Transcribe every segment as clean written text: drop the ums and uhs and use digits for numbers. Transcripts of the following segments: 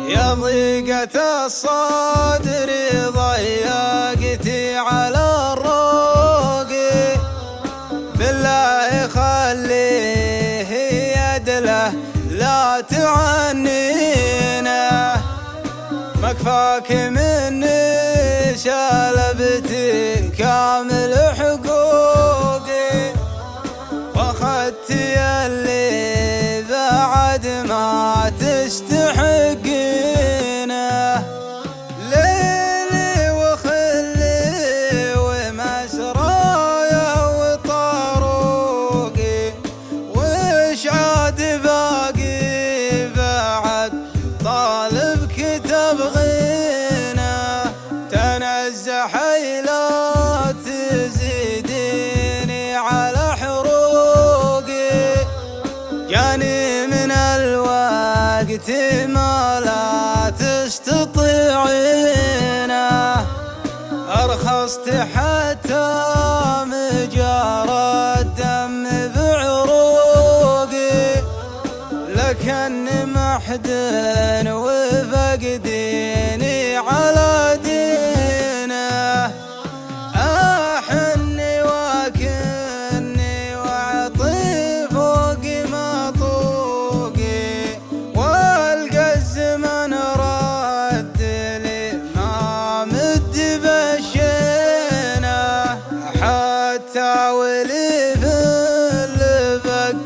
يا ضيقة الصدر ضيقتي على الروق، بالله خليه يدله لا تعنينا، مكفاك مني شلبتي كامل حقوقي، واخدت يلي بعد ما تستحقينه، ليلي وخلي ومسرايا وطروقي، وش عاد باقي بعد طالبك تبغينه، تنزحي لا تزيديني على حروقي، جاني من الوقت ما لا تستطيعينه، أرخصت حتى مجرى الدم بعروقي، لكن محدن وفقديني على دينه، أحني وكني وأعطي فوق مطوقي، والقى الزمن رد لي ما مد بشينه، حتى ولي في اللبق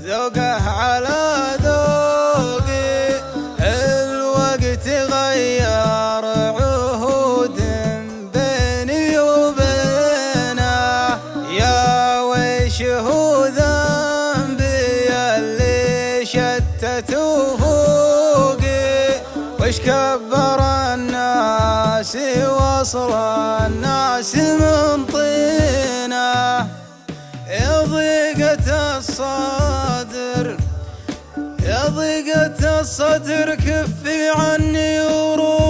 ذوقه على ذوقي، الوقت غير عهود بيني وبينه، يا ويش هو ذنبي اللي شتت وفوقي، وش كبر الناس وصل الناس من طينه، يا ضيقة الصدر يا ضيقة الصدر كفي عني وروحي.